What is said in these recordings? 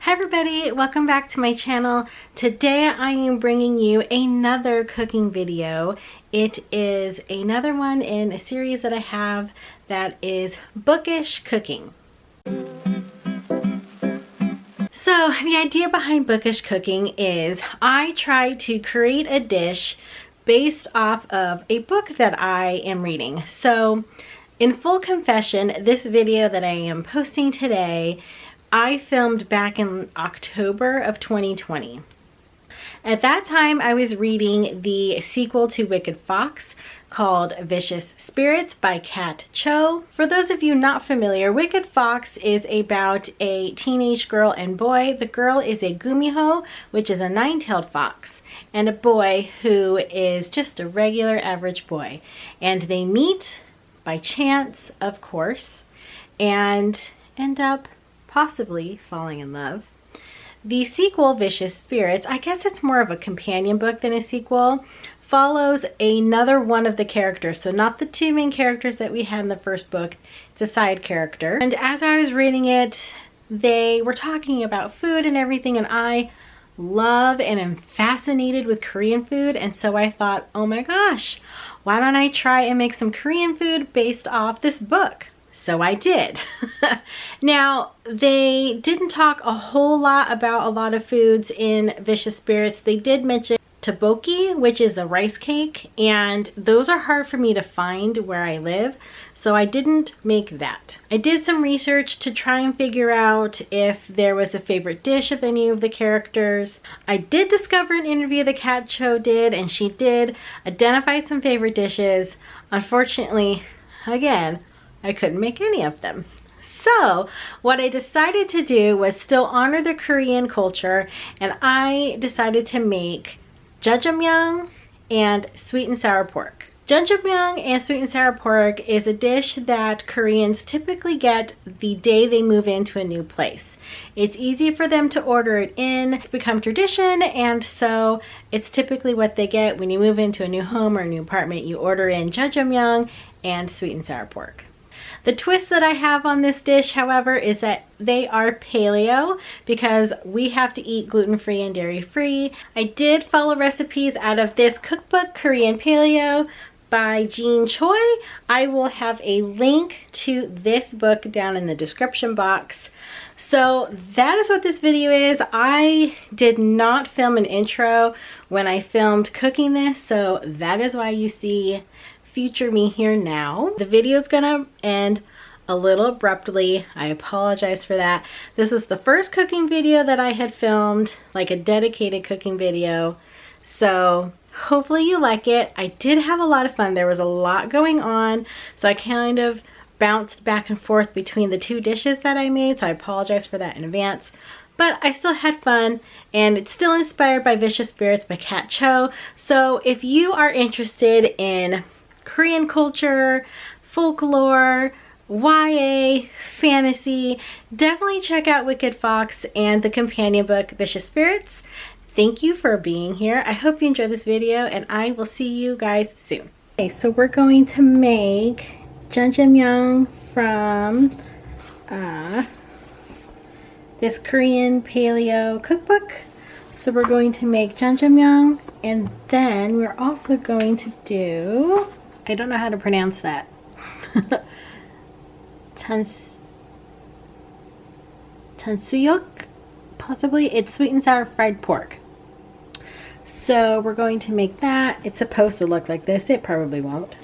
Hi everybody, welcome back to my channel. Today I am bringing you another cooking video. It is another one in a series that I have that is bookish cooking. So the idea behind bookish cooking is I try to create a dish based off of a book that I am reading. So in full confession, this video that I am posting today I filmed back in October of 2020. At that time, I was reading the sequel to Wicked Fox called ViciousSpirits by Kat Cho. For those of you not familiar, Wicked Fox is about a teenage girl and boy. The girl is a gumiho, which is a nine-tailed fox, and a boy who is just a regular average boy. And they meet by chance, of course, and end up possibly falling in love. The sequel, ViciousSpirits, I guess it's more of a companion book than a sequel, follows another one of the characters. So not the two main characters that we had in the first book, it's a side character. And as I was reading it, they were talking about food and everything, and I love and am fascinated with Korean food. And so I thought, oh my gosh, why don't I try and make some Korean food based off this book? So I did. Now, they didn't talk a whole lot about a lot of foods in ViciousSpirits. They did mention tteokbokki, which is a rice cake, and those are hard for me to find where I live, so I didn't make that. I did some research to try and figure out if there was a favorite dish of any of the characters. I did discover an interview that Kat Cho did, and she did identify some favorite dishes. Unfortunately, again, I couldn't make any of them. So what I decided to do was still honor the Korean culture, and I decided to make Jjanjangmyeon and sweet and sour pork. Jjanjangmyeon and sweet and sour pork is a dish that Koreans typically get the day they move into a new place. It's easy for them to order it in. It's become tradition, and so it's typically what they get when you move into a new home or a new apartment. You order in Jjanjangmyeon and sweet and sour pork. The twist that I have on this dish, however, is that they are paleo because we have to eat gluten-free and dairy-free. I did follow recipes out of this cookbook, Korean Paleo by Kat Cho. I will have a link to this book down in the description box. So that is what this video is. I did not film an intro when I filmed cooking this, so that is why you see future me here now. The video is gonna end a little abruptly. I apologize for that. This is the first cooking video that I had filmed, like a dedicated cooking video. So hopefully you like it. I did have a lot of fun. There was a lot going on, so I kind of bounced back and forth between the two dishes that I made, so I apologize for that in advance. But I still had fun, and it's still inspired by ViciousSpirits by Kat Cho. So if you are interested in Korean culture, folklore, YA, fantasy, definitely check out Wicked Fox and the companion book ViciousSpirits. Thank you for being here. I hope you enjoyed this video, and I will see you guys soon. Okay, so we're going to make Jjanjangmyeon from this Korean paleo cookbook. So we're going to make Jjanjangmyeon, and then we're also going to do, I don't know how to pronounce that. Tansuyuk, possibly. It's sweet and sour fried pork. So we're going to make that. It's supposed to look like this. It probably won't.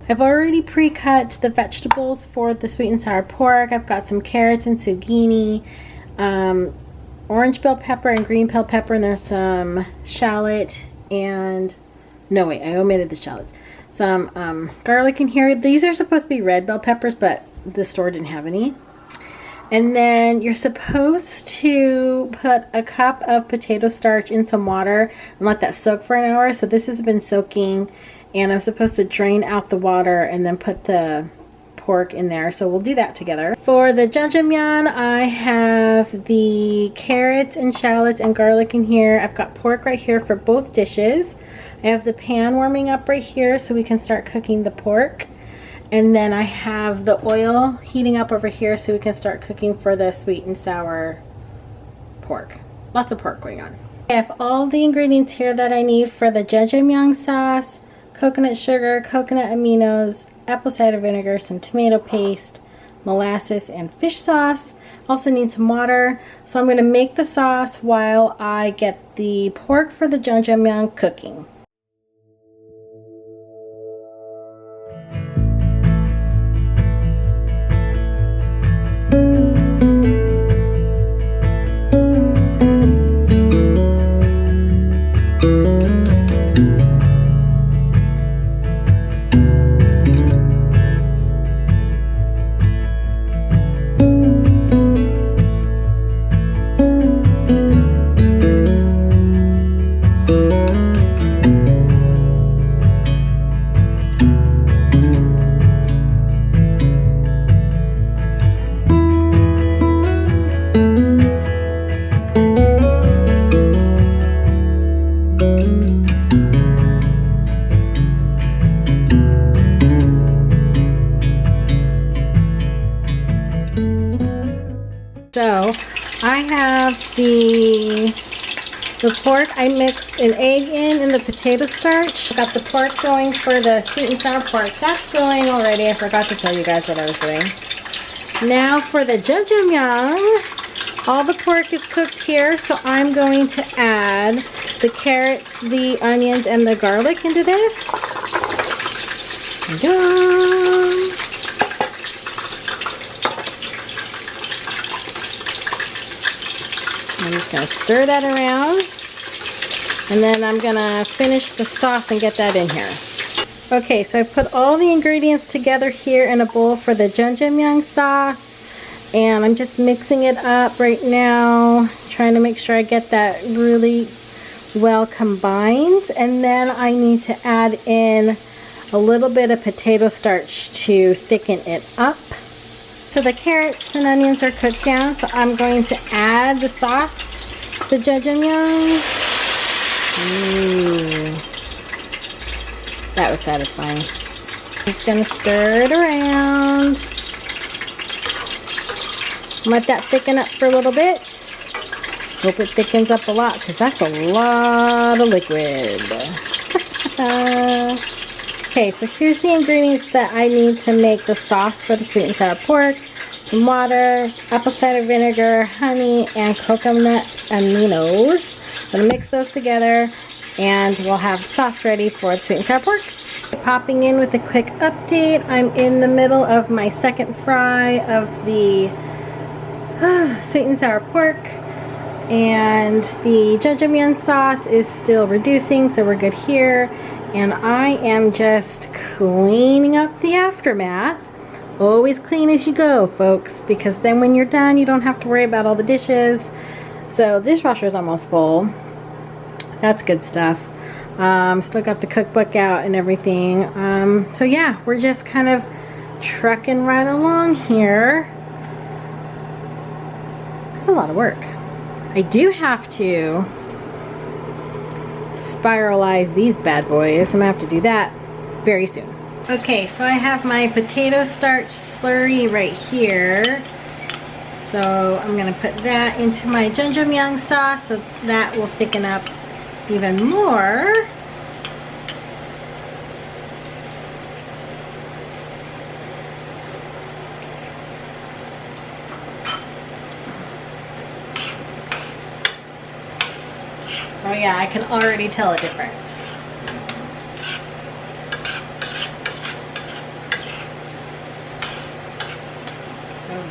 I've already pre-cut the vegetables for the sweet and sour pork. I've got some carrots and zucchini, orange bell pepper and green bell pepper, and there's some shallot and, no wait, I omitted the shallots. Some garlic in here. These are supposed to be red bell peppers, but the store didn't have any. And then you're supposed to put a cup of potato starch in some water and let that soak for an hour. So this has been soaking, and I'm supposed to drain out the water and then put the pork in there. So we'll do that together. For the jjajangmyeon, I have the carrots and shallots and garlic in here. I've got pork right here for both dishes. I have the pan warming up right here so we can start cooking the pork. And then I have the oil heating up over here so we can start cooking for the sweet and sour pork. Lots of pork going on. I have all the ingredients here that I need for the jjajangmyeon sauce: coconut sugar, coconut aminos, apple cider vinegar, some tomato paste, molasses, and fish sauce. Also need some water. So I'm going to make the sauce while I get the pork for the jjajangmyeon cooking. So I have the pork. I mixed an egg in the potato starch. Got the pork going for the sweet and sour pork. That's going already. I forgot to tell you guys what I was doing. Now for the jjajangmyeon, all the pork is cooked here, so I'm going to add the carrots, the onions, and the garlic into this. Done. I'm just going to stir that around, and then I'm going to finish the sauce and get that in here. Okay, so I put all the ingredients together here in a bowl for the jjajangmyeon sauce, and I'm just mixing it up right now, trying to make sure I get that really well combined. And then I need to add in a little bit of potato starch to thicken it up. So the carrots and onions are cooked down, so I'm going to add the sauce, the jjajangmyeon. Ooh, that was satisfying. I'm just going to stir it around. Let that thicken up for a little bit. Hope it thickens up a lot, because that's a lot of liquid. Okay, so here's the ingredients that I need to make the sauce for the sweet and sour pork. Some water, apple cider vinegar, honey, and coconut aminos. So I'm going to mix those together, and we'll have sauce ready for the sweet and sour pork. Popping in with a quick update. I'm in the middle of my second fry of the sweet and sour pork, and the jjajangmyeon sauce is still reducing, so we're good here. And I am just cleaning up the aftermath. Always clean as you go, folks, because then when you're done, you don't have to worry about all the dishes. So dishwasher is almost full. That's good stuff. Still got the cookbook out and everything. So yeah, we're just kind of trucking right along here. That's a lot of work. I do have to spiralize these bad boys. I'm gonna have to do that very soon. Okay, so I have my potato starch slurry right here. So I'm gonna put that into my jjajangmyeon sauce, so that will thicken up even more. Oh yeah, I can already tell a difference.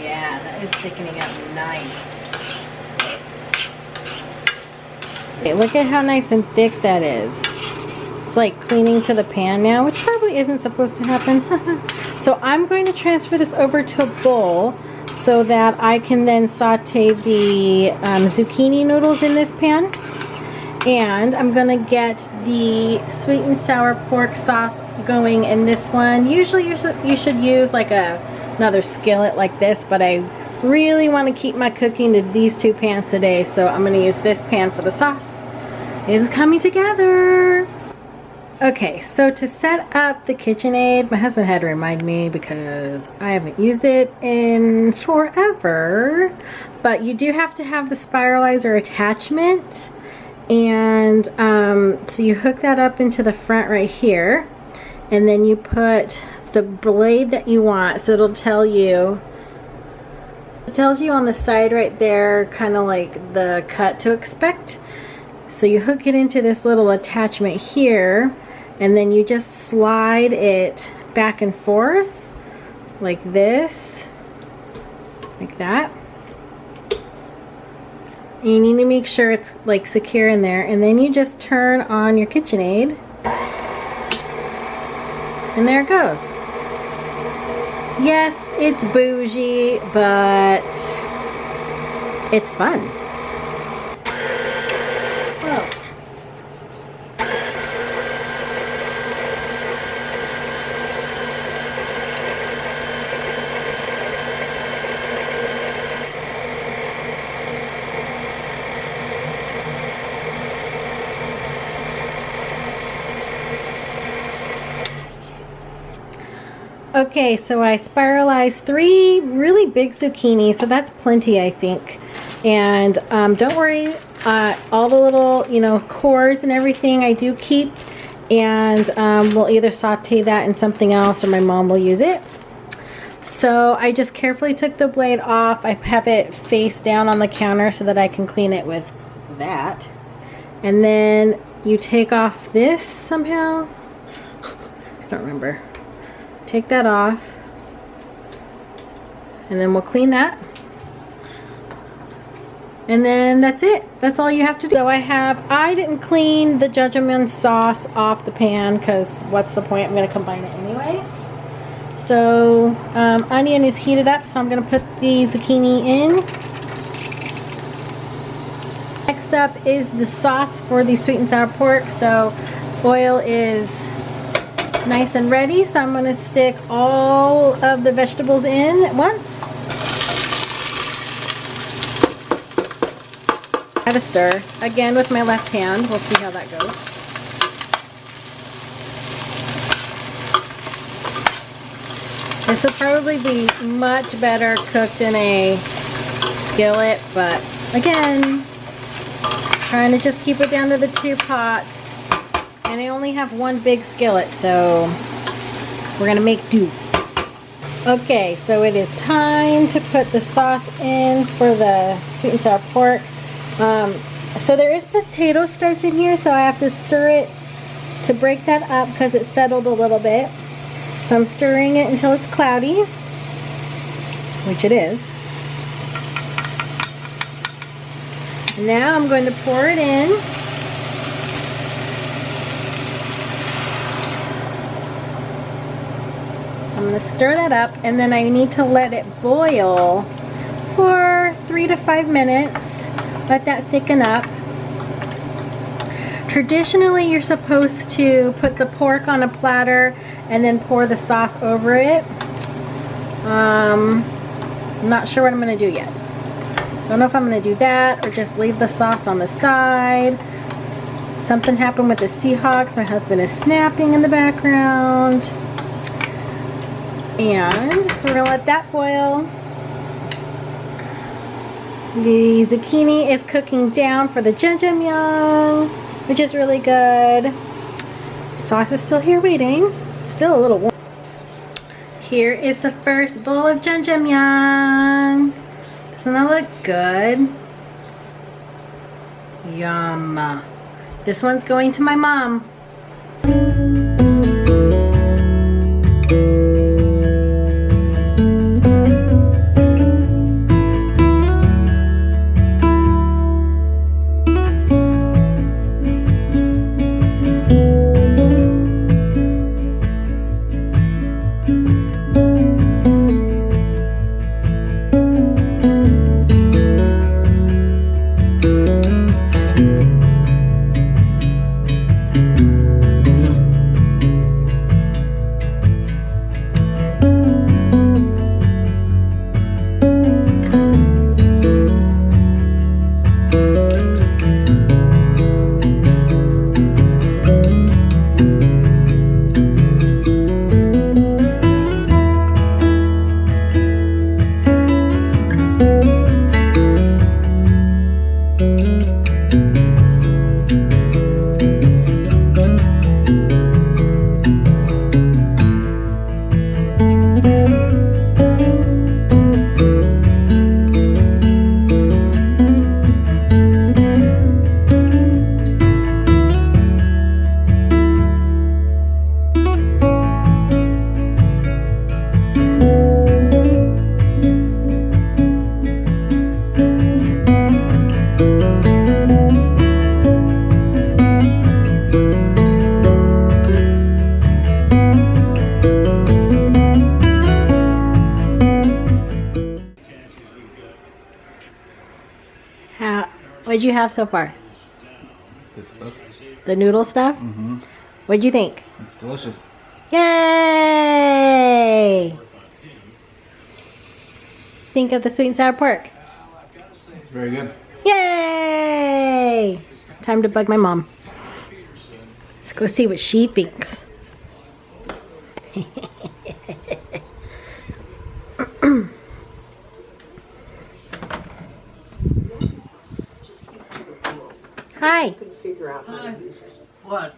Yeah, that is thickening up nice. Okay, look at how nice and thick that is. It's like cleaning to the pan now, which probably isn't supposed to happen. So I'm going to transfer this over to a bowl so that I can then saute the zucchini noodles in this pan. And I'm going to get the sweet and sour pork sauce going in this one. Usually you should use like another skillet like this, but I really want to keep my cooking to these two pans today, so I'm going to use this pan for the sauce. It's coming together. Okay, so to set up the KitchenAid, my husband had to remind me because I haven't used it in forever, but you do have to have the spiralizer attachment, and so you hook that up into the front right here, and then you put the blade that you want, so it tells you on the side right there kind of like the cut to expect. So you hook it into this little attachment here, and then you just slide it back and forth like this, like that. And you need to make sure it's like secure in there, and then you just turn on your KitchenAid, and there it goes. Yes, it's bougie, but it's fun. Oh. Okay, so I spiralized 3 really big zucchini, so that's plenty, I think. And don't worry, all the little, cores and everything I do keep, and we'll either saute that in something else or my mom will use it. So I just carefully took the blade off. I have it face down on the counter so that I can clean it with that. And then you take off this somehow. I don't remember. Take that off, and then we'll clean that, and then that's it. That's all you have to do. So I didn't clean the Jjanjangmyeon sauce off the pan because what's the point? I'm going to combine it anyway. So onion is heated up, so I'm going to put the zucchini in. Next up is the sauce for the sweet and sour pork. So oil is nice and ready, so I'm going to stick all of the vegetables in at once. Add a stir again with my left hand. We'll see how that goes. This will probably be much better cooked in a skillet, but again, trying to just keep it down to the 2 pots. And I only have 1 big skillet, so we're gonna make do. Okay, so it is time to put the sauce in for the sweet and sour pork. So there is potato starch in here, so I have to stir it to break that up because it settled a little bit. So I'm stirring it until it's cloudy, which it is. And now I'm going to pour it in. I'm going to stir that up, and then I need to let it boil for 3 to 5 minutes. Let that thicken up. Traditionally, you're supposed to put the pork on a platter and then pour the sauce over it. I'm not sure what I'm going to do yet. Don't know if I'm going to do that or just leave the sauce on the side. Something happened with the Seahawks. My husband is snapping in the background. And so we're going to let that boil. The zucchini is cooking down for the jjajangmyeon, which is really good. Sauce is still here waiting. Still a little warm. Here is the first bowl of jjajangmyeon. Doesn't that look good? Yum. This one's going to my mom. What'd you have so far? This stuff. The noodle stuff? Mm-hmm. What'd you think? It's delicious. Yay! Think of the sweet and sour pork. It's very good. Yay! Time to bug my mom. Let's go see what she thinks. Hi. What?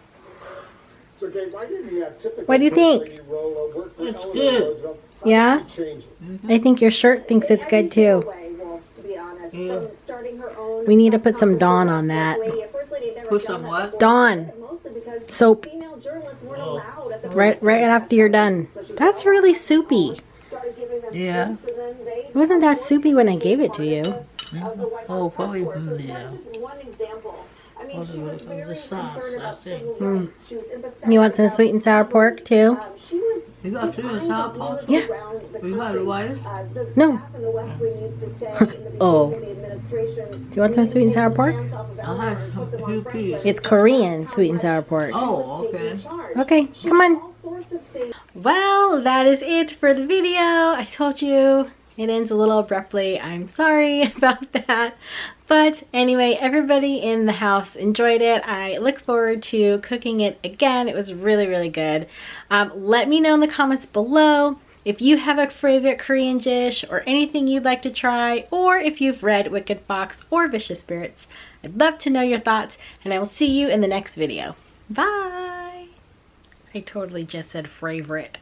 What do you think? It's good. Yeah? I think your shirt thinks it's good too. Yeah. We need to put some Dawn on that. Put some what? Dawn. Soap. Oh. Right after you're done. That's really soupy. Yeah. It wasn't that soupy when I gave it to you. Oh, probably from the sauce, I think. You want some sweet and sour pork too? You got sweet and sour pork? Yeah. You got the white? No. Oh. Do you want some sweet and sour pork? I'll have some few pieces. It's Korean sweet and sour pork. Oh, okay. Okay, come on. Well, that is it for the video. I told you it ends a little abruptly. I'm sorry about that. But anyway, everybody in the house enjoyed it. I look forward to cooking it again. It was really, really good. Let me know in the comments below if you have a favorite Korean dish or anything you'd like to try, or if you've read Wicked Fox or Vicious Spirits. I'd love to know your thoughts, and I will see you in the next video. Bye! I totally just said favorite.